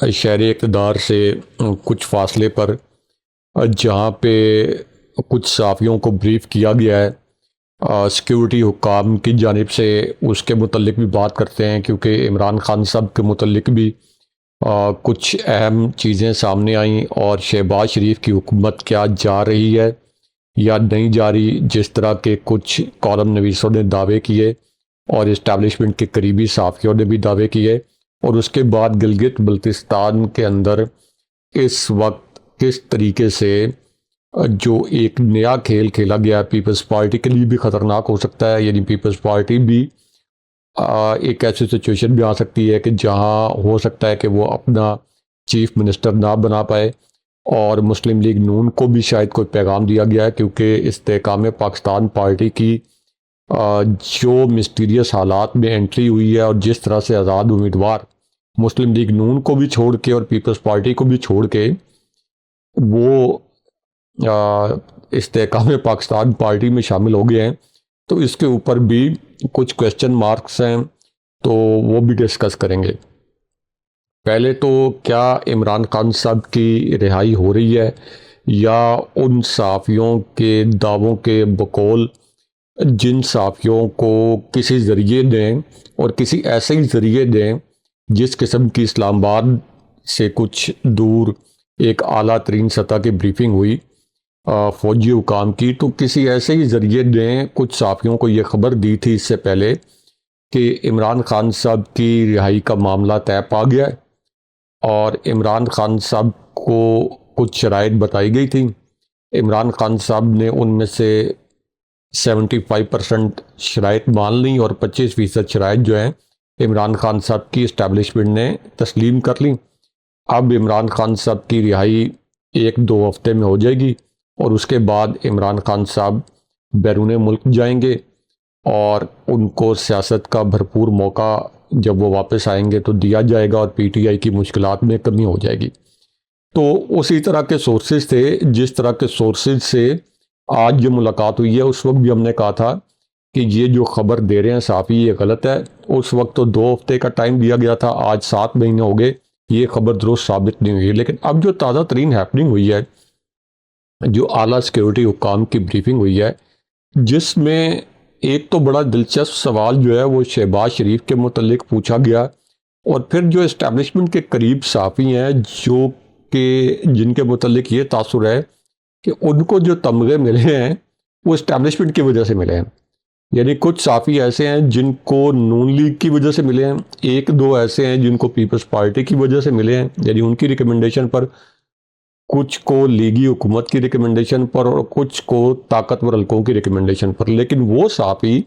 شہر اقتدار سے کچھ فاصلے پر جہاں پہ کچھ صحافیوں کو بریف کیا گیا ہے سیکیورٹی حکام کی جانب سے، اس کے متعلق بھی بات کرتے ہیں، کیونکہ عمران خان صاحب کے متعلق بھی کچھ اہم چیزیں سامنے آئیں، اور شہباز شریف کی حکومت کیا جا رہی ہے یا نہیں جا رہی، جس طرح کے کچھ کالم نویسوں نے دعوے کیے اور اسٹیبلشمنٹ کے قریبی صحافیوں نے بھی دعوے کیے، اور اس کے بعد گلگت بلتستان کے اندر اس وقت کس طریقے سے جو ایک نیا کھیل کھیلا گیا پیپلز پارٹی کے لیے بھی خطرناک ہو سکتا ہے، یعنی پیپلز پارٹی بھی ایک ایسی سچویشن بھی آ سکتی ہے کہ جہاں ہو سکتا ہے کہ وہ اپنا چیف منسٹر نہ بنا پائے، اور مسلم لیگ نون کو بھی شاید کوئی پیغام دیا گیا ہے، کیونکہ استحکام پاکستان پارٹی کی جو مسٹیریس حالات میں انٹری ہوئی ہے، اور جس طرح سے آزاد امیدوار مسلم لیگ نون کو بھی چھوڑ کے اور پیپلز پارٹی کو بھی چھوڑ کے وہ استحکام پاکستان پارٹی میں شامل ہو گئے ہیں، تو اس کے اوپر بھی کچھ کویسچن مارکس ہیں، تو وہ بھی ڈسکس کریں گے۔ پہلے تو کیا عمران خان صاحب کی رہائی ہو رہی ہے، یا ان صحافیوں کے دعووں کے بقول جن صحافیوں کو کسی ذریعے دیں، اور کسی ایسے ہی ذریعے دیں جس قسم کی اسلام آباد سے کچھ دور ایک اعلیٰ ترین سطح کی بریفنگ ہوئی فوجی حکام کی، تو کسی ایسے ہی ذریعے دیں کچھ صحافیوں کو یہ خبر دی تھی اس سے پہلے کہ عمران خان صاحب کی رہائی کا معاملہ طے پا گیا ہے، اور عمران خان صاحب کو کچھ شرائط بتائی گئی تھی۔ عمران خان صاحب نے ان میں سے 75% شرائط مان لیں، اور 25% شرائط جو ہیں عمران خان صاحب کی اسٹیبلشمنٹ نے تسلیم کر لیں۔ اب عمران خان صاحب کی رہائی 1-2 ہفتے میں ہو جائے گی، اور اس کے بعد عمران خان صاحب بیرون ملک جائیں گے، اور ان کو سیاست کا بھرپور موقع جب وہ واپس آئیں گے تو دیا جائے گا، اور پی ٹی آئی کی مشکلات میں کمی ہو جائے گی۔ تو اسی طرح کے سورسز تھے، جس طرح کے سورسز سے آج جو ملاقات ہوئی ہے، اس وقت بھی ہم نے کہا تھا کہ یہ جو خبر دے رہے ہیں صحافی یہ غلط ہے۔ اس وقت تو 2 ہفتے کا ٹائم دیا گیا تھا، آج 7 مہینے ہو گئے، یہ خبر درست ثابت نہیں ہوئی ہے۔ لیکن اب جو تازہ ترین ہیپننگ ہوئی ہے، جو اعلیٰ سیکیورٹی حکام کی بریفنگ ہوئی ہے، جس میں ایک تو بڑا دلچسپ سوال جو ہے وہ شہباز شریف کے متعلق پوچھا گیا، اور پھر جو اسٹیبلشمنٹ کے قریب صحافی ہیں جو کہ جن کے متعلق یہ تاثر ہے کہ ان کو جو تمغے ملے ہیں وہ اسٹیبلشمنٹ کی وجہ سے ملے ہیں، یعنی کچھ صحافی ایسے ہیں جن کو نون لیگ کی وجہ سے ملے ہیں، 1-2 ایسے ہیں جن کو پیپلز پارٹی کی وجہ سے ملے ہیں، یعنی ان کی ریکمنڈیشن پر، کچھ کو لیگی حکومت کی ریکمنڈیشن پر، اور کچھ کو طاقتور حلقوں کی ریکمنڈیشن پر۔ لیکن وہ صحافی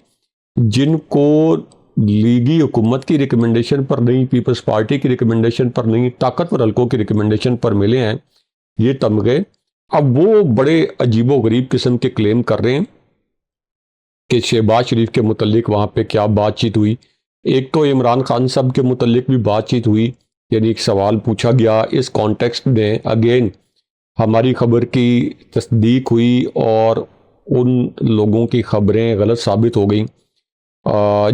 جن کو لیگی حکومت کی ریکمنڈیشن پر نہیں، پیپلز پارٹی کی ریکمنڈیشن پر نہیں، طاقتور حلقوں کی ریکمنڈیشن پر ملے ہیں یہ تمغے، اب وہ بڑے عجیب و غریب قسم کے کلیم کر رہے ہیں کہ شہباز شریف کے متعلق وہاں پہ کیا بات چیت ہوئی۔ ایک تو عمران خان صاحب کے متعلق بھی بات چیت ہوئی، یعنی ایک سوال پوچھا گیا، اس کانٹیکسٹ میں اگین ہماری خبر کی تصدیق ہوئی، اور ان لوگوں کی خبریں غلط ثابت ہو گئیں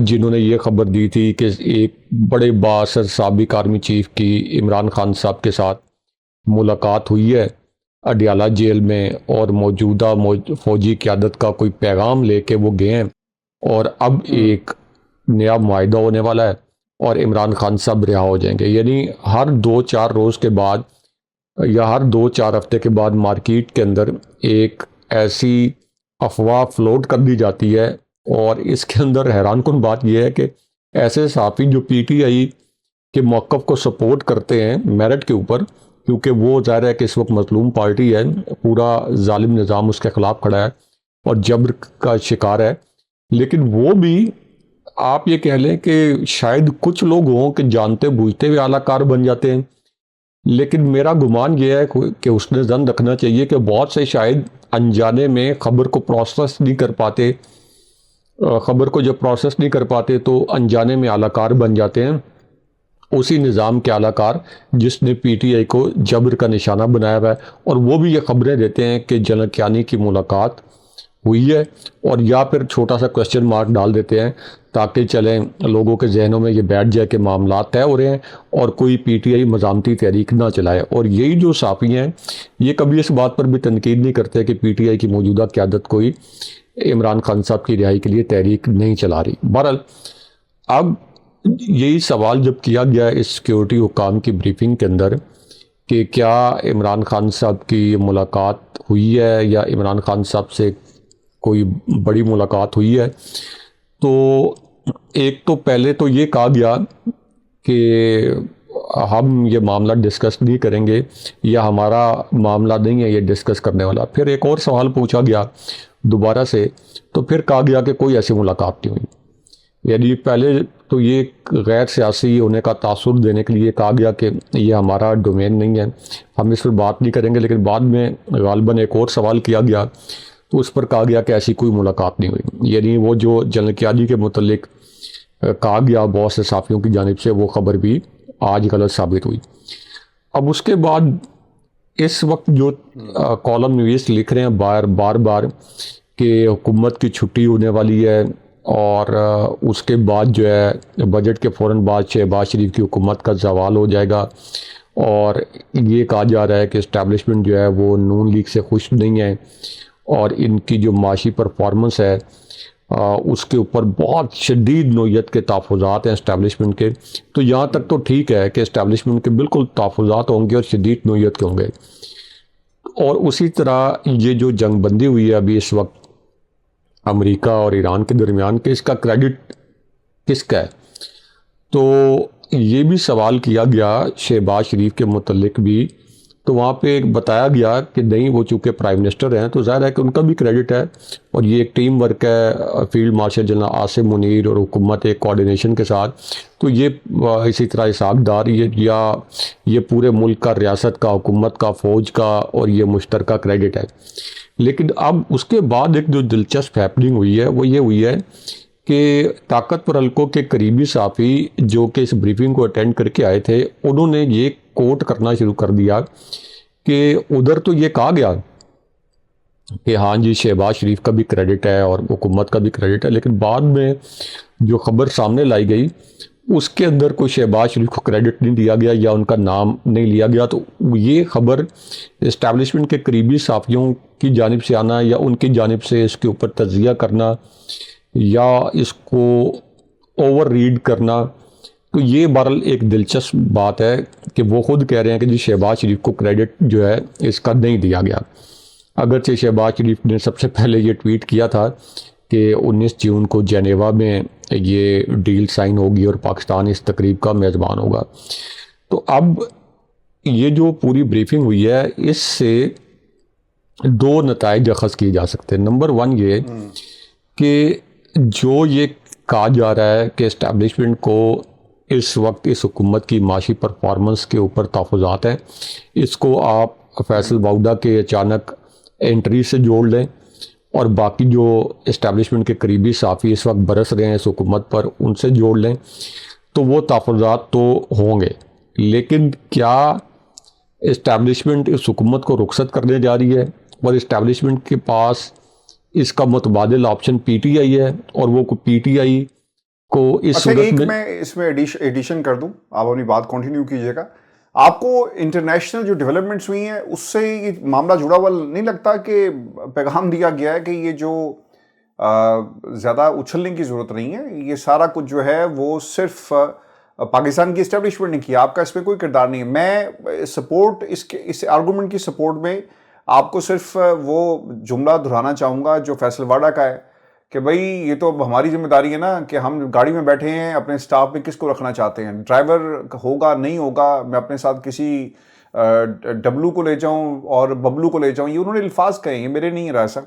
جنہوں نے یہ خبر دی تھی کہ ایک بڑے بااثر سابق آرمی چیف کی عمران خان صاحب کے ساتھ ملاقات ہوئی ہے اڈیالہ جیل میں، اور موجودہ فوجی قیادت کا کوئی پیغام لے کے وہ گئے ہیں، اور اب ایک نیا معاہدہ ہونے والا ہے اور عمران خان صاحب رہا ہو جائیں گے۔ یعنی ہر 2-4 روز کے بعد یا ہر 2-4 ہفتے کے بعد مارکیٹ کے اندر ایک ایسی افواہ فلوٹ کر دی جاتی ہے، اور اس کے اندر حیران کن بات یہ ہے کہ ایسے صحافی جو پی ٹی آئی کے موقف کو سپورٹ کرتے ہیں میرٹ کے اوپر، کیونکہ وہ ظاہر ہے کہ اس وقت مظلوم پارٹی ہے، پورا ظالم نظام اس کے خلاف کھڑا ہے اور جبر کا شکار ہے، لیکن وہ بھی آپ یہ کہہ لیں کہ شاید کچھ لوگ ہوں کہ جانتے بوجھتے ہوئے اعلیٰ کار بن جاتے ہیں، لیکن میرا گمان یہ ہے کہ اس نے ظن رکھنا چاہیے کہ بہت سے شاید انجانے میں خبر کو پروسیس نہیں کر پاتے، خبر کو جب پروسیس نہیں کر پاتے تو انجانے میں اعلیٰ کار بن جاتے ہیں، اسی نظام کے اعلیٰ کار جس نے پی ٹی آئی کو جبر کا نشانہ بنایا ہوا ہے، اور وہ بھی یہ خبریں دیتے ہیں کہ جنرل کیانی کی ملاقات ہوئی ہے، اور یا پھر چھوٹا سا کویسچن مارک ڈال دیتے ہیں تاکہ چلیں لوگوں کے ذہنوں میں یہ بیٹھ جائے کہ معاملات طے ہو رہے ہیں اور کوئی پی ٹی آئی مزاحمتی تحریک نہ چلائے. اور یہی جو صحافی ہیں یہ کبھی اس بات پر بھی تنقید نہیں کرتے کہ پی ٹی آئی کی موجودہ قیادت کوئی عمران خان صاحب کی رہائی کے لیے تحریک نہیں چلا رہی. بہرحال اب یہی سوال جب کیا گیا اس سیکیورٹی حکام کی بریفنگ کے اندر کہ کیا عمران خان صاحب کی ملاقات ہوئی ہے یا عمران خان صاحب سے کوئی بڑی ملاقات ہوئی ہے، تو ایک تو پہلے تو یہ کہا گیا کہ ہم یہ معاملہ ڈسکس نہیں کریں گے یا ہمارا معاملہ نہیں ہے یہ ڈسکس کرنے والا. پھر ایک اور سوال پوچھا گیا دوبارہ سے، تو پھر کہا گیا کہ کوئی ایسی ملاقات نہیں ہوئی. یعنی پہلے تو یہ غیر سیاسی ہونے کا تاثر دینے کے لیے کہا گیا کہ یہ ہمارا ڈومین نہیں ہے، ہم اس پر بات نہیں کریں گے. لیکن بعد میں غالباً ایک اور سوال کیا گیا تو اس پر کہا گیا کہ ایسی کوئی ملاقات نہیں ہوئی. یعنی وہ جو جنرل قیادی کے متعلق کہا گیا بہت سے صحافیوں کی جانب سے، وہ خبر بھی آج غلط ثابت ہوئی. اب اس کے بعد اس وقت جو کالم نویس لکھ رہے ہیں بار بار کہ حکومت کی چھٹی ہونے والی ہے، اور اس کے بعد جو ہے بجٹ کے فوراً بعد شہباز شریف کی حکومت کا زوال ہو جائے گا، اور یہ کہا جا رہا ہے کہ اسٹیبلشمنٹ جو ہے وہ نون لیگ سے خوش نہیں ہے، اور ان کی جو معاشی پرفارمنس ہے اس کے اوپر بہت شدید نوعیت کے تحفظات ہیں اسٹیبلشمنٹ کے. تو یہاں تک تو ٹھیک ہے کہ اسٹیبلشمنٹ کے بالکل تحفظات ہوں گے اور شدید نوعیت کے ہوں گے. اور اسی طرح یہ جو جنگ بندی ہوئی ہے ابھی اس وقت امریکہ اور ایران کے درمیان، کہ اس کا کریڈٹ کس کا ہے. تو یہ بھی سوال کیا گیا شہباز شریف کے متعلق بھی، تو وہاں پہ بتایا گیا کہ نہیں، وہ چونکہ پرائم منسٹر ہیں تو ظاہر ہے کہ ان کا بھی کریڈٹ ہے، اور یہ ایک ٹیم ورک ہے field marshal general Asim Munir اور حکومت ایک کوارڈینیشن کے ساتھ. تو یہ اسی طرح اسحاق ڈار یا یہ پورے ملک کا، ریاست کا، حکومت کا، فوج کا، اور یہ مشترکہ کریڈٹ ہے. لیکن اب اس کے بعد ایک جو دلچسپ ہیپننگ ہوئی ہے وہ یہ ہوئی ہے کہ طاقتور حلقوں کے قریبی صحافی جو کہ اس بریفنگ کو اٹینڈ کر کے آئے تھے، انہوں نے یہ کوٹ کرنا شروع کر دیا کہ ادھر تو یہ کہا گیا کہ ہاں جی شہباز شریف کا بھی کریڈٹ ہے اور حکومت کا بھی کریڈٹ ہے، لیکن بعد میں جو خبر سامنے لائی گئی اس کے اندر کوئی شہباز شریف کو کریڈٹ نہیں دیا گیا یا ان کا نام نہیں لیا گیا. تو یہ خبر اسٹیبلشمنٹ کے قریبی صحافیوں کی جانب سے آنا یا ان کی جانب سے اس کے اوپر تجزیہ کرنا یا اس کو اوور ریڈ کرنا، تو یہ بہرحال ایک دلچسپ بات ہے کہ وہ خود کہہ رہے ہیں کہ جی شہباز شریف کو کریڈٹ جو ہے اس کا نہیں دیا گیا. اگرچہ شہباز شریف نے سب سے پہلے یہ ٹویٹ کیا تھا کہ 19 جون کو جنیوا میں یہ ڈیل سائن ہوگی اور پاکستان اس تقریب کا میزبان ہوگا. تو اب یہ جو پوری بریفنگ ہوئی ہے اس سے دو نتائج اخذ کیے جا سکتے ہیں. نمبر 1 یہ کہ جو یہ کہا جا رہا ہے کہ اسٹیبلشمنٹ کو اس وقت اس حکومت کی معاشی پرفارمنس کے اوپر تحفظات ہیں، اس کو آپ فیصل باؤڈا کے اچانک انٹری سے جوڑ لیں اور باقی جو اسٹیبلشمنٹ کے قریبی صحافی اس وقت برس رہے ہیں اس حکومت پر ان سے جوڑ لیں، تو وہ تحفظات تو ہوں گے. لیکن کیا اسٹیبلشمنٹ اس حکومت کو رخصت کرنے جا رہی ہے اور اسٹیبلشمنٹ کے پاس اس کا متبادل آپشن پی ٹی آئی ہے، اور وہ پی ٹی آئی کو اس صورت میں اس میں ایڈیشن کر دوں، آپ اپنی بات کنٹینیو کیجیے گا. آپ کو انٹرنیشنل جو ڈیولپمنٹس ہوئی ہیں اس سے یہ معاملہ جڑا ہوا نہیں لگتا کہ پیغام دیا گیا ہے کہ یہ جو زیادہ اچھلنے کی ضرورت نہیں ہے، یہ سارا کچھ جو ہے وہ صرف پاکستان کی اسٹیبلشمنٹ نے کیا، آپ کا اس میں کوئی کردار نہیں ہے. میں سپورٹ اس آرگومنٹ کی سپورٹ میں آپ کو صرف وہ جملہ دہرانا چاہوں گا جو فیصل واڈا کا ہے کہ بھائی یہ تو اب ہماری ذمہ داری ہے نا کہ ہم گاڑی میں بیٹھے ہیں، اپنے سٹاف میں کس کو رکھنا چاہتے ہیں، ڈرائیور ہوگا نہیں ہوگا، میں اپنے ساتھ کسی ڈبلو کو لے جاؤں اور ببلو کو لے جاؤں، یہ انہوں نے الفاظ کہے ہیں، میرے نہیں رہا سر.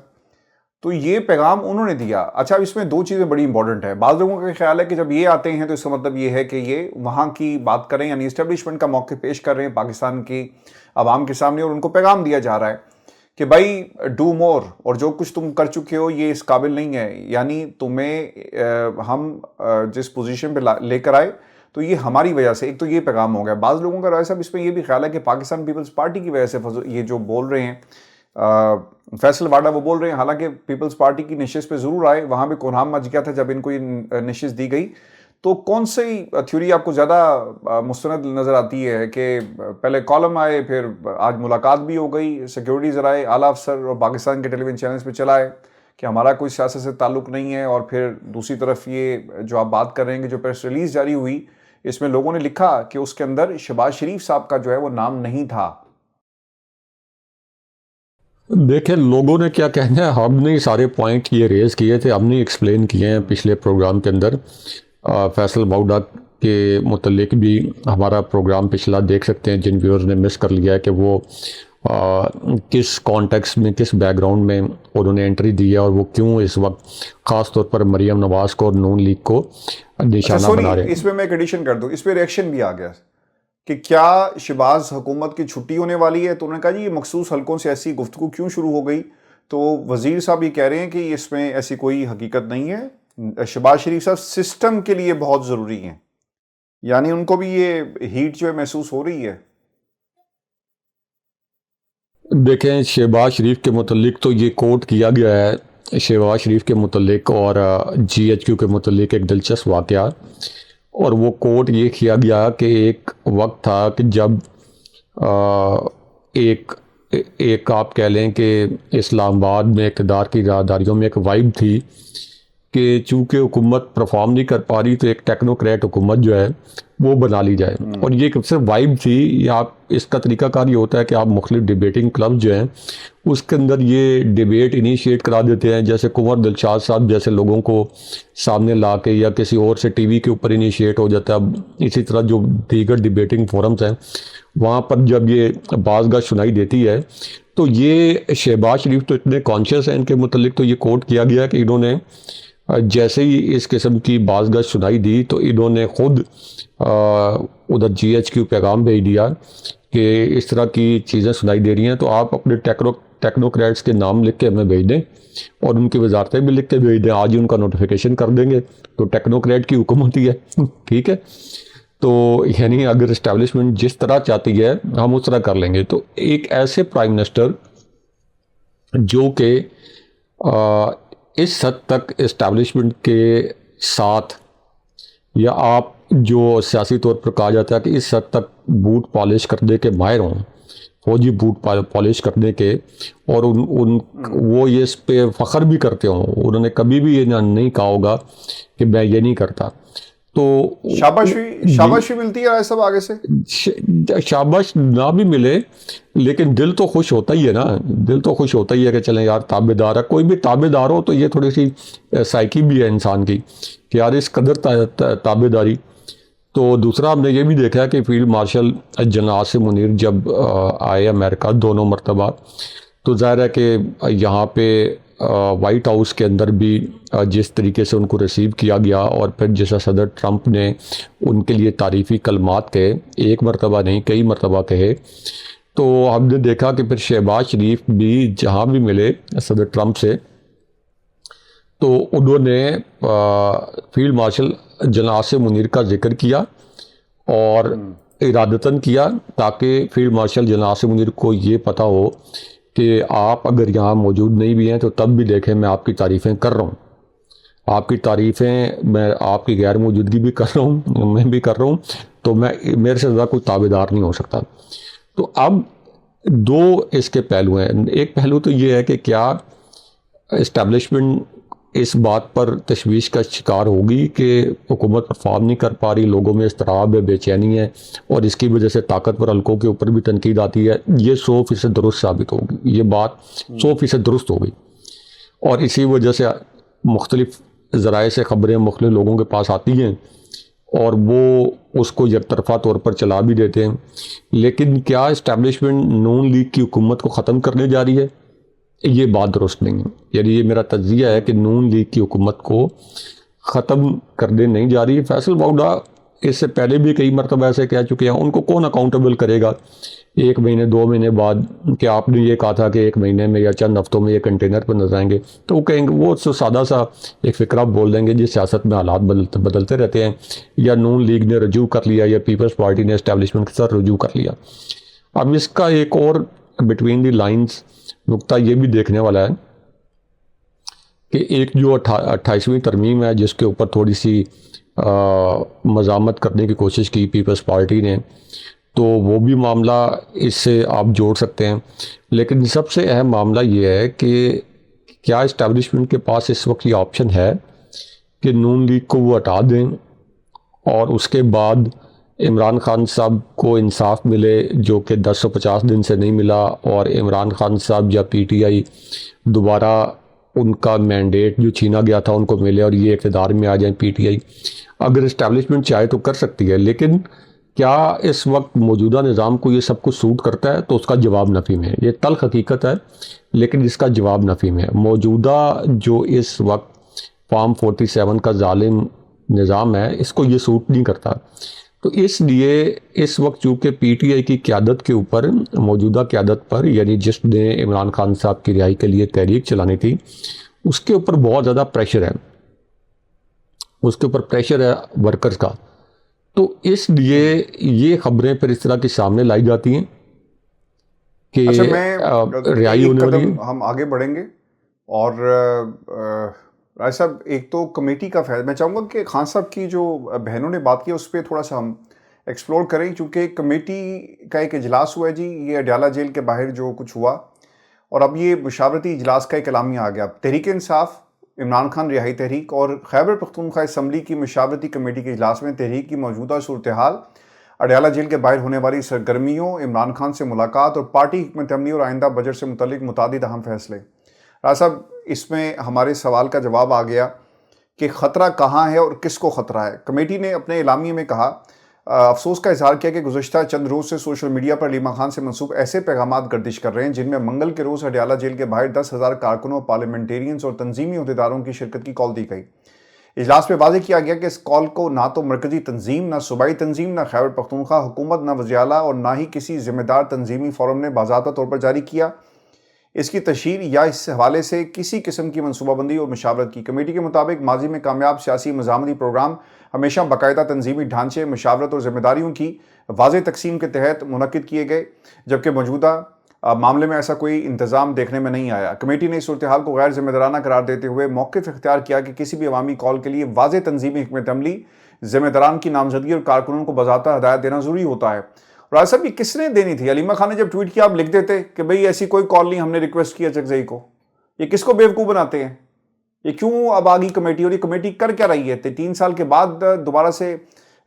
تو یہ پیغام انہوں نے دیا. اچھا اس میں 2 چیزیں بڑی امپورٹنٹ ہے. بعض لوگوں کا خیال ہے کہ جب یہ آتے ہیں تو اس کا مطلب یہ ہے کہ یہ وہاں کی بات کریں، یعنی اسٹیبلشمنٹ کا موقع پیش کر رہے ہیں پاکستان کی عوام کے سامنے، اور ان کو پیغام دیا جا رہا ہے کہ بھائی ڈو مور، اور جو کچھ تم کر چکے ہو یہ اس قابل نہیں ہے، یعنی تمہیں ہم جس پوزیشن پہ لے کر آئے تو یہ ہماری وجہ سے. ایک تو یہ پیغام ہو گیا. بعض لوگوں کا رائے صاحب اس میں یہ بھی خیال ہے کہ پاکستان پیپلز پارٹی کی وجہ سے یہ جو بول رہے ہیں فیصل واڈا وہ بول رہے ہیں حالانکہ پیپلز پارٹی کی نشست پہ ضرور آئے, وہاں بھی کونام مچ گیا تھا جب ان کو یہ نشست دی گئی. تو کون سی تھیوری آپ کو زیادہ مستند نظر آتی ہے کہ پہلے کالم آئے, پھر آج ملاقات بھی ہو گئی, سیکیورٹی ذرائع اعلیٰ افسر اور پاکستان کے ٹیلی ویژن چینلز پہ چلا ہے کہ ہمارا کوئی سیاست سے تعلق نہیں ہے, اور پھر دوسری طرف یہ جو آپ بات کر رہے ہیں کہ جو پریس ریلیز جاری ہوئی اس میں لوگوں نے لکھا کہ اس کے اندر شہباز شریف صاحب کا جو ہے وہ نام نہیں تھا. دیکھیں لوگوں نے کیا کہنا ہے, ہم نے سارے پوائنٹ یہ ریز کیے تھے, ہم نے ایکسپلین کیے ہیں پچھلے پروگرام کے اندر. فیصل واؤڈا کے متعلق بھی ہمارا پروگرام پچھلا دیکھ سکتے ہیں جن ویورز نے مس کر لیا ہے کہ وہ کس کانٹیکس میں, کس بیک گراؤنڈ میں انہوں نے انٹری دی ہے, اور وہ کیوں اس وقت خاص طور پر مریم نواز کو اور نون لیگ کو نشانہ بنا رہے ہیں. اس پہ میں ایک ایڈیشن کر دوں, اس پہ ریئیکشن بھی آ گیا کہ کیا شہباز حکومت کی چھٹی ہونے والی ہے, تو انہوں نے کہا جی یہ مخصوص حلقوں سے ایسی گفتگو کیوں شروع ہو گئی. تو وزیر صاحب یہ کہہ رہے ہیں کہ اس میں ایسی کوئی حقیقت نہیں ہے, شہباز شریف صاحب سسٹم کے لیے بہت ضروری ہیں, یعنی ان کو بھی یہ ہیٹ جو ہے محسوس ہو رہی ہے. دیکھیں شہباز شریف کے متعلق تو یہ کوٹ کیا گیا ہے, شہباز شریف کے متعلق اور جی ایچ کیو کے متعلق ایک دلچسپ واقعہ, اور وہ کوٹ یہ کیا گیا کہ ایک وقت تھا کہ جب ایک آپ کہہ لیں کہ اسلام آباد میں اقتدار کی راہداریوں میں ایک وائب تھی کہ چونکہ حکومت پرفارم نہیں کر پا رہی تو ایک ٹیکنوکریٹ حکومت جو ہے وہ بنا لی جائے. اور یہ صرف وائب تھی, یہ آپ اس کا طریقہ کار یہ ہوتا ہے کہ آپ مختلف ڈیبیٹنگ کلب جو ہیں اس کے اندر یہ ڈیبیٹ انیشیٹ کرا دیتے ہیں, جیسے کنور دلشاد صاحب جیسے لوگوں کو سامنے لا کے, یا کسی اور سے ٹی وی کے اوپر انیشیٹ ہو جاتا ہے. اسی طرح جو دیگر ڈیبیٹنگ فورمز ہیں وہاں پر جب یہ باز گشت سنائی دیتی ہے تو یہ شہباز شریف تو اتنے کانشیس ہیں ان کے متعلق, تو یہ کوٹ کیا گیا کہ انہوں نے جیسے ہی اس قسم کی باز گشت سنائی دی تو انہوں نے خود ادھر جی ایچ کیو پیغام بھیج دیا کہ اس طرح کی چیزیں سنائی دے رہی ہیں تو آپ اپنے ٹیکنوکریٹس کے نام لکھ کے ہمیں بھیج دیں, اور ان کی وزارتیں بھی لکھ کے بھیج دیں, آج ہی ان کا نوٹیفیکیشن کر دیں گے تو ٹیکنوکریٹ کی حکومت ہی ہے. ٹھیک ہے, تو یعنی اگر اسٹیبلشمنٹ جس طرح چاہتی ہے ہم اس طرح کر لیں گے. تو ایک ایسے پرائم منسٹر جو کہ اس حد تک اسٹیبلشمنٹ کے ساتھ, یا آپ جو سیاسی طور پر کہا جاتا ہے کہ اس حد تک بوٹ پالش کرنے کے ماہر ہوں, فوجی بوٹ پالش کرنے کے, اور وہ یہ اس پہ فخر بھی کرتے ہوں, انہوں نے کبھی بھی یہ نہیں کہا ہوگا کہ میں یہ نہیں کرتا. تو شاباشی ملتی ہے سب آگے سے, شاباش نہ بھی ملے لیکن دل تو خوش ہوتا ہی ہے نا, دل تو خوش ہوتا ہی ہے کہ چلیں یار تابع دار ہے, کوئی بھی تابع دار ہو تو یہ تھوڑی سی سائیکی بھی ہے انسان کی کہ یار اس قدر تابع داری. تو دوسرا ہم نے یہ بھی دیکھا کہ field marshal general Asim Munir جب آئے امریکہ 2 مرتبہ, تو ظاہر ہے کہ یہاں پہ وائٹ ہاؤس کے اندر بھی جس طریقے سے ان کو ریسیو کیا گیا, اور پھر جیسا صدر ٹرمپ نے ان کے لیے تعریفی کلمات کہے, 1 مرتبہ نہیں کئی مرتبہ کہے, تو ہم نے دیکھا کہ پھر شہباز شریف بھی جہاں بھی ملے صدر ٹرمپ سے تو انہوں نے field marshal general Asim Munir کا ذکر کیا, اور ارادتاً کیا تاکہ field marshal general Asim Munir کو یہ پتہ ہو کہ آپ اگر یہاں موجود نہیں بھی ہیں تو تب بھی دیکھیں میں آپ کی تعریفیں کر رہا ہوں, آپ کی تعریفیں میں آپ کی غیر موجودگی بھی کر رہا ہوں, میں بھی کر رہا ہوں, تو میرے سے زیادہ کوئی تابع دار نہیں ہو سکتا. تو اب 2 اس کے پہلو ہیں. ایک پہلو تو یہ ہے کہ کیا اسٹیبلشمنٹ اس بات پر تشویش کا شکار ہوگی کہ حکومت پرفارم نہیں کر پا رہی, لوگوں میں اضطراب ہے, بے چینی ہے, اور اس کی وجہ سے طاقتور حلقوں کے اوپر بھی تنقید آتی ہے. یہ 100% درست ثابت ہوگی, یہ بات 100% درست ہوگی, اور اسی وجہ سے مختلف ذرائع سے خبریں مختلف لوگوں کے پاس آتی ہیں اور وہ اس کو یک طرفہ طور پر چلا بھی دیتے ہیں. لیکن کیا اسٹیبلشمنٹ نون لیگ کی حکومت کو ختم کرنے جا رہی ہے؟ یہ بات درست نہیں ہے. یعنی یہ میرا تجزیہ ہے کہ نون لیگ کی حکومت کو ختم کرنے نہیں جا رہی ہے. فیصل واؤڈا اس سے پہلے بھی کئی مرتبہ ایسے کہہ چکے ہیں, ان کو کون اکاؤنٹیبل کرے گا 1 مہینے 2 مہینے بعد کہ آپ نے یہ کہا تھا کہ 1 مہینے میں یا چند ہفتوں میں یہ کنٹینر پر نظر آئیں گے, تو وہ کہیں گے, وہ سادہ سا ایک فقرہ بول دیں گے جس سیاست میں حالات بدلتے رہتے ہیں, یا نون لیگ نے رجوع کر لیا یا پیپلز پارٹی نے اسٹیبلشمنٹ کے ساتھ رجوع کر لیا. اب اس کا ایک اور بٹوین دی لائنز نقطہ یہ بھی دیکھنے والا ہے کہ ایک جو 28ویں ترمیم ہے جس کے اوپر تھوڑی سی مزاحمت کرنے کی کوشش کی پیپلز پارٹی نے، تو وہ بھی معاملہ اس سے آپ جوڑ سکتے ہیں. لیکن سب سے اہم معاملہ یہ ہے کہ کیا اسٹیبلشمنٹ کے پاس اس وقت یہ آپشن ہے کہ نون لیگ کو وہ ہٹا دیں اور اس کے بعد عمران خان صاحب کو انصاف ملے جو کہ 1050 دن سے نہیں ملا، اور عمران خان صاحب یا پی ٹی آئی دوبارہ ان کا مینڈیٹ جو چھینا گیا تھا ان کو ملے اور یہ اقتدار میں آ جائیں. پی ٹی آئی اگر اسٹیبلشمنٹ چاہے تو کر سکتی ہے، لیکن کیا اس وقت موجودہ نظام کو یہ سب کچھ سوٹ کرتا ہے؟ تو اس کا جواب نفی میں ہے. یہ تلخ حقیقت ہے لیکن اس کا جواب نفی میں ہے. موجودہ جو اس وقت فارم 47 کا ظالم نظام ہے اس کو یہ سوٹ نہیں کرتا. تو اس لیے اس وقت چونکہ پی ٹی آئی کی قیادت کے اوپر، موجودہ قیادت پر، یعنی جس نے عمران خان صاحب کی رہائی کے لیے تحریک چلانی تھی، اس کے اوپر بہت زیادہ پریشر ہے، اس کے اوپر پریشر ہے ورکرز کا. تو اس لیے یہ خبریں پھر اس طرح کے سامنے لائی جاتی ہیں کہ رہائی ہونے والی ہے. ہم آگے بڑھیں گے. اور رائے صاحب، ایک تو کمیٹی کا فیصلہ، میں چاہوں گا کہ خان صاحب کی جو بہنوں نے بات کی اس پہ تھوڑا سا ہم ایکسپلور کریں، چونکہ کمیٹی کا ایک اجلاس ہوا ہے جی، یہ اڈیالہ جیل کے باہر جو کچھ ہوا، اور اب یہ مشاورتی اجلاس کا ایک اعلامیہ آ گیا. تحریک انصاف، عمران خان رہائی تحریک اور خیبر پختونخوا اسمبلی کی مشاورتی کمیٹی کے اجلاس میں تحریک کی موجودہ صورتحال، اڈیالہ جیل کے باہر ہونے والی سرگرمیوں، عمران خان سے ملاقات اور پارٹی حکمت عملی اور آئندہ بجٹ سے متعلق متعدد اہم فیصلے. راز صاحب، اس میں ہمارے سوال کا جواب آ گیا کہ خطرہ کہاں ہے اور کس کو خطرہ ہے. کمیٹی نے اپنے اعلامیے میں کہا، افسوس کا اظہار کیا کہ گزشتہ چند روز سے سوشل میڈیا پر علیمہ خان سے منسوب ایسے پیغامات گردش کر رہے ہیں جن میں منگل کے روز اڈیالہ جیل کے باہر 10,000 کارکنوں، پارلیمنٹیرینز اور تنظیمی عہدیداروں کی شرکت کی کال دی گئی. اجلاس میں واضح کیا گیا کہ اس کال کو نہ تو مرکزی تنظیم، نہ صوبائی تنظیم، نہ خیبر پختونخوا حکومت، نہ وزیر اعلیٰ اور نہ ہی کسی ذمہ دار تنظیمی فورم نے باضابطہ طور پر جاری کیا. اس کی تشہیر یا اس حوالے سے کسی قسم کی منصوبہ بندی اور مشاورت کی. کمیٹی کے مطابق ماضی میں کامیاب سیاسی مزاحمتی پروگرام ہمیشہ باقاعدہ تنظیمی ڈھانچے، مشاورت اور ذمہ داریوں کی واضح تقسیم کے تحت منعقد کیے گئے، جبکہ موجودہ معاملے میں ایسا کوئی انتظام دیکھنے میں نہیں آیا. کمیٹی نے اس صورتحال کو غیر ذمہ دارانہ قرار دیتے ہوئے موقف اختیار کیا کہ کسی بھی عوامی کال کے لیے واضح تنظیمی حکمت عملی، ذمہ داران کی نامزدگی اور کارکنوں کو باضابطہ ہدایت دینا ضروری ہوتا ہے. راج صاحب، یہ کس نے دینی تھی؟ علیمہ خان نے جب ٹویٹ کیا آپ لکھ دیتے کہ بھئی ایسی کوئی کال نہیں، ہم نے ریکویسٹ کیا چکزئی کو. یہ کس کو بیوقوف بناتے ہیں؟ یہ کیوں اب آگی کمیٹی؟ اور یہ کمیٹی کر کیا رہی ہے؟ 3 سال کے بعد دوبارہ سے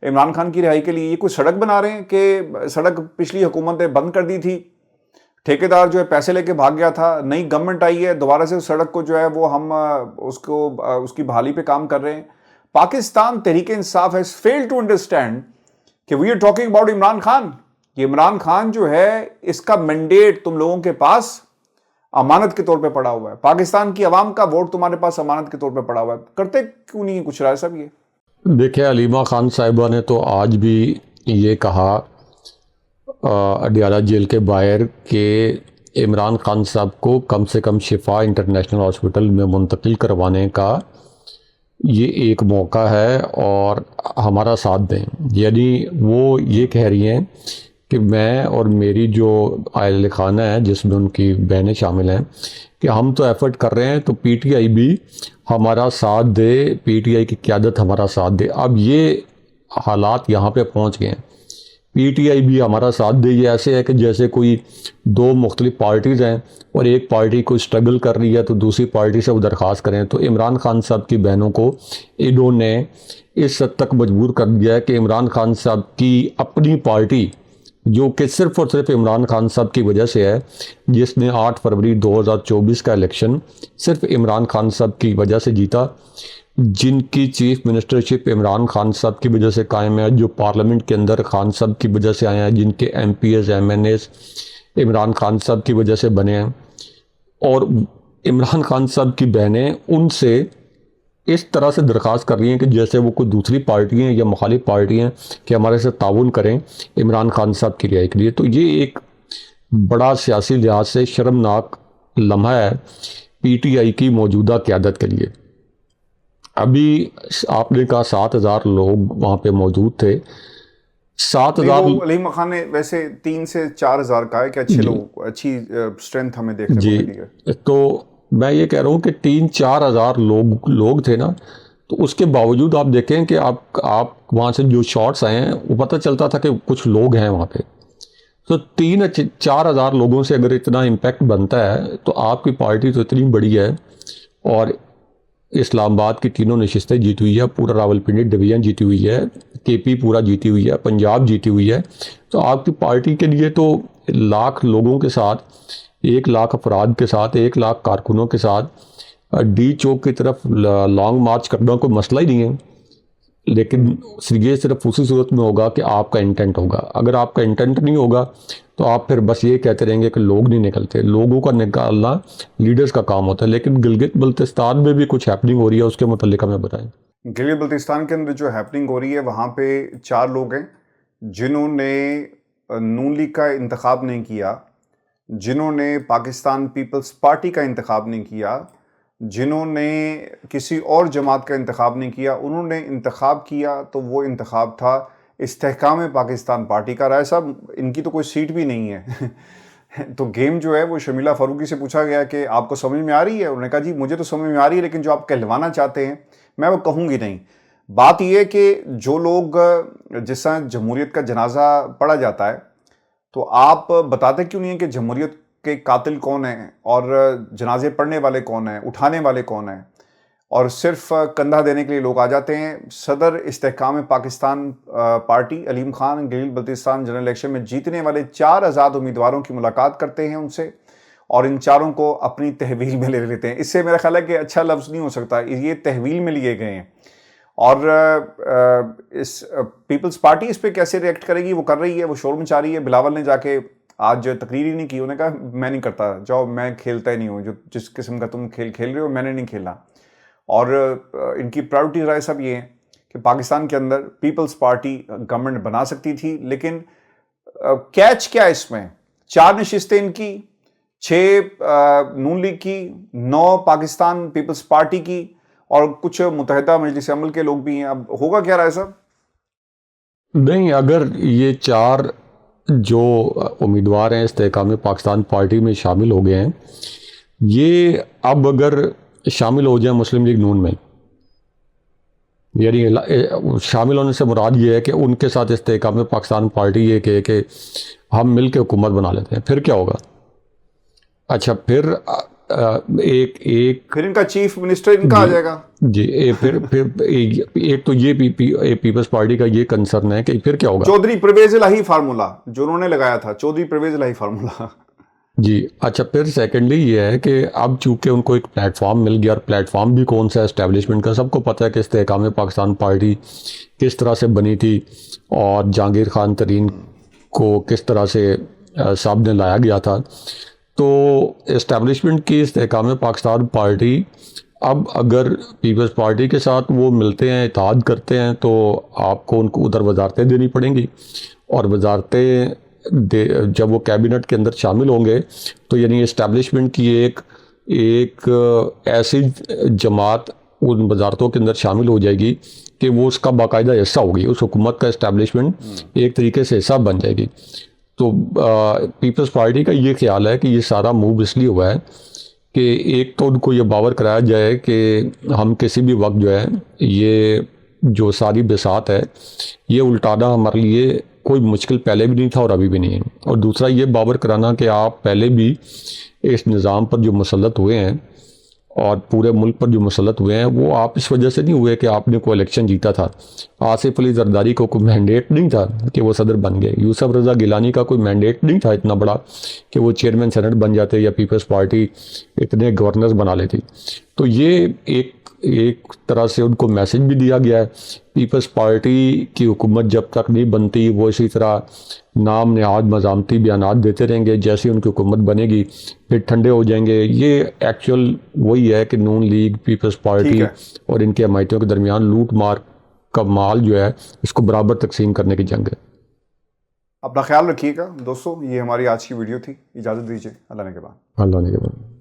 عمران خان کی رہائی کے لیے یہ کوئی سڑک بنا رہے ہیں کہ سڑک پچھلی حکومت نے بند کر دی تھی، ٹھیکیدار جو ہے پیسے لے کے بھاگ گیا تھا، نئی گورنمنٹ آئی ہے، دوبارہ سے سڑک کو جو ہے وہ ہم اس کی بحالی پہ کام کر رہے ہیں. Pakistan Tehreek Insaf has failed to understand کہ we are talking about Imran Khan. یہ عمران خان جو ہے اس کا مینڈیٹ تم لوگوں کے پاس امانت کے طور پہ پڑا ہوا ہے، پاکستان کی عوام کا ووٹ تمہارے پاس امانت کے طور پہ پڑا ہوا ہے. کرتے کیوں نہیں کچھ رہا ہے سب؟ یہ دیکھیں، علیمہ خان صاحبہ نے تو آج بھی یہ کہا اڈیالہ جیل کے باہر کہ عمران خان صاحب کو کم سے کم شفا انٹرنیشنل ہاسپٹل میں منتقل کروانے کا یہ ایک موقع ہے اور ہمارا ساتھ دیں. یعنی وہ یہ کہہ رہی ہیں کہ میں اور میری جو عائلہ خانہ ہے جس میں ان کی بہنیں شامل ہیں کہ ہم تو ایفرٹ کر رہے ہیں، تو پی ٹی آئی بھی ہمارا ساتھ دے، پی ٹی آئی کی قیادت ہمارا ساتھ دے. اب یہ حالات یہاں پہ پہنچ گئے ہیں، پی ٹی آئی بھی ہمارا ساتھ دے. یہ ایسے ہے کہ جیسے کوئی 2 مختلف پارٹیز ہیں اور ایک پارٹی کو اسٹرگل کر رہی ہے تو دوسری پارٹی سے وہ درخواست کریں. تو عمران خان صاحب کی بہنوں کو انہوں نے اس حد تک مجبور کر دیا ہے کہ عمران خان صاحب کی اپنی پارٹی، جو کہ صرف اور صرف عمران خان صاحب کی وجہ سے ہے، جس نے 8 فروری 2024 کا الیکشن صرف عمران خان صاحب کی وجہ سے جیتا، جن کی چیف منسٹرشپ عمران خان صاحب کی وجہ سے قائم ہے، جو پارلیمنٹ کے اندر خان صاحب کی وجہ سے آئے ہیں، جن کے MPAs MNAs Imran Khan صاحب کی وجہ سے بنے ہیں. اور عمران خان صاحب کی بہنیں ان سے اس طرح سے درخواست کر رہی ہیں کہ جیسے وہ کوئی دوسری پارٹی ہیں یا مخالف پارٹی ہیں کہ ہمارے سے تعاون کریں عمران خان صاحب کی رہائی کے لیے. تو یہ ایک بڑا سیاسی لحاظ سے شرمناک لمحہ ہے پی ٹی آئی کی موجودہ قیادت کے لیے. ابھی آپ نے کہا 7,000 لوگ وہاں پہ موجود تھے. 7,000 علیم خان نے ویسے 3 سے 4,000 کا ہے کہ اچھے لوگ, اچھی اسٹرینتھ ہمیں دیکھنے کو ملی ہے. تو میں یہ کہہ رہا ہوں کہ 3-4 ہزار لوگ تھے نا, تو اس کے باوجود آپ دیکھیں کہ آپ وہاں سے جو شارٹس آئے ہیں وہ پتہ چلتا تھا کہ کچھ لوگ ہیں وہاں پہ. تو 3-4 ہزار لوگوں سے اگر اتنا امپیکٹ بنتا ہے تو آپ کی پارٹی تو اتنی بڑی ہے, اور اسلام آباد کی تینوں نشستیں جیتی ہوئی ہے, پورا راولپنڈی ڈویژن جیتی ہوئی ہے, کے پی پورا جیتی ہوئی ہے, پنجاب جیتی ہوئی ہے. تو آپ کی پارٹی کے لیے تو لاکھ لوگوں کے ساتھ, 1 لاکھ افراد کے ساتھ, 1 لاکھ کارکنوں کے ساتھ ڈی چوک کی طرف لانگ مارچ کرنا کوئی مسئلہ ہی نہیں ہے. لیکن یہ صرف اسی صورت میں ہوگا کہ آپ کا انٹینٹ ہوگا. اگر آپ کا انٹینٹ نہیں ہوگا تو آپ پھر بس یہ کہتے رہیں گے کہ لوگ نہیں نکلتے. لوگوں کا نکالنا لیڈرز کا کام ہوتا ہے. لیکن گلگت بلتستان میں بھی کچھ ہیپننگ ہو رہی ہے, اس کے متعلق ہمیں بتائیں. گلگت بلتستان کے اندر جو ہیپننگ ہو رہی ہے, وہاں پہ 4 لوگ ہیں جنہوں نے نون لیگ کا انتخاب نہیں کیا, جنہوں نے پاکستان پیپلز پارٹی کا انتخاب نہیں کیا, جنہوں نے کسی اور جماعت کا انتخاب نہیں کیا. انہوں نے انتخاب کیا تو وہ انتخاب تھا استحکام پاکستان پارٹی کا. رائے صاحب, ان کی تو کوئی سیٹ بھی نہیں ہے. تو گیم جو ہے وہ شمیلہ فاروقی سے پوچھا گیا کہ آپ کو سمجھ میں آ رہی ہے؟ انہوں نے کہا جی مجھے تو سمجھ میں آ رہی ہے, لیکن جو آپ کہلوانا چاہتے ہیں میں وہ کہوں گی نہیں. بات یہ ہے کہ جو لوگ, جس طرح جمہوریت کا جنازہ پڑھا جاتا ہے, تو آپ بتاتے کیوں نہیں ہیں کہ جمہوریت کے قاتل کون ہیں اور جنازے پڑھنے والے کون ہیں, اٹھانے والے کون ہیں, اور صرف کندھا دینے کے لیے لوگ آ جاتے ہیں. صدر استحکام پاکستان پارٹی علیم خان گلگت بلتستان جنرل الیکشن میں جیتنے والے 4 آزاد امیدواروں کی ملاقات کرتے ہیں ان سے, اور ان 4 کو اپنی تحویل میں لے لیتے ہیں. اس سے میرا خیال ہے کہ اچھا لفظ نہیں ہو سکتا, یہ تحویل میں لیے گئے ہیں. اور اس پیپلز پارٹی اس پہ کیسے ریئیکٹ کرے گی؟ وہ کر رہی ہے, وہ شور مچا رہی ہے. بلاول نے جا کے آج تقریر ہی نہیں کی, انہوں نے کہا میں نہیں کرتا, جاؤ میں کھیلتا ہی نہیں ہوں, جو جس قسم کا تم کھیل کھیل رہے ہو میں نے نہیں کھیلا. اور ان کی پرائورٹی رائے سب یہ ہے کہ پاکستان کے اندر پیپلز پارٹی گورنمنٹ بنا سکتی تھی, لیکن کیچ کیا اس میں؟ 4 نشستیں ان کی, 6 نون لیگ کی, 9 پاکستان پیپلز پارٹی کی, اور کچھ متحدہ مجلس عمل کے لوگ بھی ہیں. اب ہوگا کیا رائے صاحب؟ نہیں, اگر یہ 4 جو امیدوار ہیں استحکام پاکستان پارٹی میں شامل ہو گئے ہیں, یہ اب اگر شامل ہو جائیں مسلم لیگ نون میں, یعنی شامل ہونے سے مراد یہ ہے کہ ان کے ساتھ استحکام پاکستان پارٹی یہ کہے کہ ہم مل کے حکومت بنا لیتے ہیں, پھر کیا ہوگا؟ اچھا, پھر پھر ان کا چیف منسٹر ان کا آ جائے گا. جی, پھر ایک تو یہ پیپلز پارٹی کا یہ کنسرن ہے کہ پھر کیا ہوگا. چودھری پرویز الہی فارمولا جو انہوں نے لگایا تھا, چودھری پرویز الہی فارمولا. جی اچھا, پھر سیکنڈلی یہ ہے کہ اب چونکہ ان کو ایک پلیٹ فارم مل گیا, اور پلیٹ فارم بھی کون سا ہے اسٹیبلشمنٹ کا, سب کو پتہ ہے کہ استحکام پاکستان پارٹی کس طرح سے بنی تھی, اور جہانگیر خان ترین کو کس طرح سے سامنے لایا گیا تھا. تو اسٹیبلشمنٹ کی استحکام پاکستان پارٹی اب اگر پیپلز پارٹی کے ساتھ وہ ملتے ہیں, اتحاد کرتے ہیں, تو آپ کو ان کو ادھر وزارتیں دینی پڑیں گی, اور وزارتیں جب وہ کیبنٹ کے اندر شامل ہوں گے تو یعنی اسٹیبلشمنٹ کی ایک ایسی جماعت ان وزارتوں کے اندر شامل ہو جائے گی کہ وہ اس کا باقاعدہ حصہ ہوگی, اس حکومت کا اسٹیبلشمنٹ ایک طریقے سے حصہ بن جائے گی. تو پیپلز پارٹی کا یہ خیال ہے کہ یہ سارا موو اس لیے ہوا ہے کہ ایک تو ان کو یہ باور کرایا جائے کہ ہم کسی بھی وقت جو ہے یہ جو ساری بساط ہے یہ الٹانا ہمارے لیے کوئی مشکل پہلے بھی نہیں تھا اور ابھی بھی نہیں ہے. اور دوسرا یہ باور کرانا کہ آپ پہلے بھی اس نظام پر جو مسلط ہوئے ہیں اور پورے ملک پر جو مسلط ہوئے ہیں وہ آپ اس وجہ سے نہیں ہوئے کہ آپ نے کوئی الیکشن جیتا تھا. آصف علی زرداری کو کوئی مینڈیٹ نہیں تھا کہ وہ صدر بن گئے. یوسف رضا گیلانی کا کوئی مینڈیٹ نہیں تھا اتنا بڑا کہ وہ چیئرمین سینٹ بن جاتے یا پیپلز پارٹی اتنے گورنرز بنا لیتی. تو یہ ایک طرح سے ان کو میسج بھی دیا گیا ہے. پیپلز پارٹی کی حکومت جب تک نہیں بنتی وہ اسی طرح نام نہاد مزامتی بیانات دیتے رہیں گے, جیسے ان کی حکومت بنے گی پھر ٹھنڈے ہو جائیں گے. یہ ایکچوئل وہی ہے کہ نون لیگ پیپلز پارٹی اور ان کے حمایتیوں کے درمیان لوٹ مار کا مال جو ہے اس کو برابر تقسیم کرنے کی جنگ ہے. اپنا خیال رکھیے گا دوستو. یہ ہماری آج کی ویڈیو تھی, اجازت دیجیے. اللہ نے کے بعد. اللہ نے کے بعد.